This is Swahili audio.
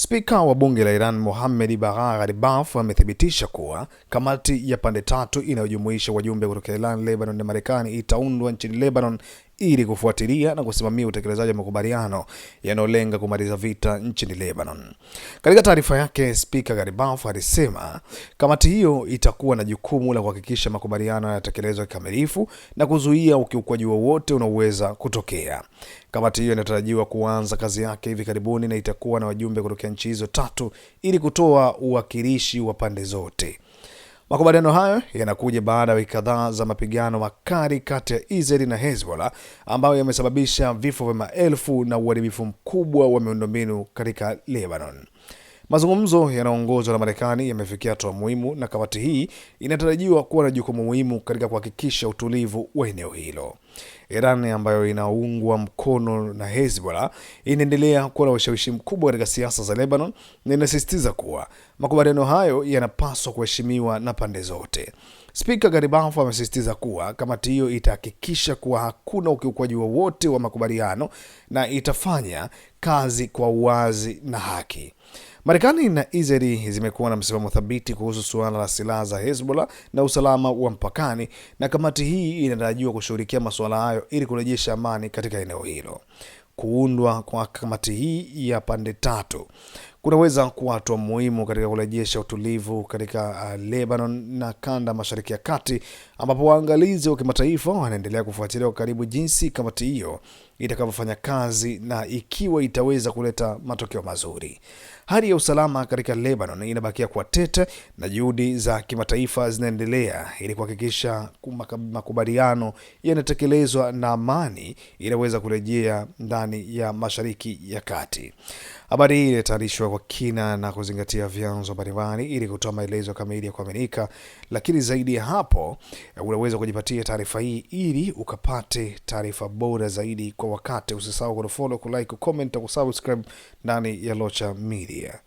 Spika wa bunge la Iran Mohammad Bagher Ghalibaf amethibitisha kuwa kamati ya pande tatu inayojumuisha wajumbe kutoka Iran, Lebanon na Marekani itaundwa nchini Lebanon ili kufuatilia na kusimamia utekelezaji wa makubaliano yanayolenga kumaliza vita nchini Lebanon. Katika taarifa yake, Spika Ghalibaf alisema kamati hiyo itakuwa na jukumu la kuhakikisha makubaliano yanatekelezwa kikamilifu na kuzuia ukiukwaji wowote unaoweza kutokea. Kamati hiyo inatarajiwa kuanza kazi yake hivi karibuni na itakuwa na wajumbe kutoka nchi hizo tatu ili kutoa uwakilishi wa pande zote. Makubaliano hayo yanakuja baada ya wiki kadhaa za mapigano makali kati ya Israel na Hezbollah ambayo yamesababisha vifo vya maelfu na uharibifu mkubwa wa miundombinu katika Lebanon. Mazungumzo yanayoongozwa na Marekani yamefikia hatua muhimu na kamati hii inatarajiwa kuwa na jukumu muhimu katika kuhakikisha utulivu wa eneo hilo. Iran ambayo inaungwa mkono na Hezbollah inaendelea kuwa na ushawishi mkubwa katika siasa za Lebanon na inasisitiza kuwa makubaliano hayo yanapaswa kuheshimiwa na pande zote. Spika Ghalibaf amesisitiza kuwa kamati hiyo itahakikisha kuwa hakuna ukiukwaji wowote wa makubaliano na itafanya kazi kwa uwazi na haki. Marekani na Israel zimekuwa na msimamo thabiti kuhusu suala la silaha za Hezbollah na usalama wa mpakani, na kamati hii inatarajiwa kushughulikia masuala hayo ili kurejesha amani katika eneo hilo. Kuundwa kwa kamati hii ya pande tatu kunaweza kuwa hatua muhimu katika kurejesha utulivu katika Lebanon na kanda Mashariki ya Kati, ambapo waangalizi wa kimataifa wanaendelea kufuatilia kwa karibu jinsi kamati hiyo itakavyofanya kazi na ikiwa itaweza kuleta matokeo mazuri. Hali ya usalama katika Lebanon inabakia kuwa tete na juhudi za kimataifa zinaendelea ili kuhakikisha makubaliano yanatekelezwa na amani inaweza kurejea ndani ya Mashariki ya Kati. Habari hii imetayarishwa kwa kina na kuzingatia vyanzo mbalimbali ili kutoa maelezo kamili ya kuaminika, lakini zaidi ya hapo unaweza kujipatia taarifa hii ili ukapate taarifa bora zaidi kwa wakati. Usisahau kufollow, kulike, comment na kusubscribe ndani ya Locha Media.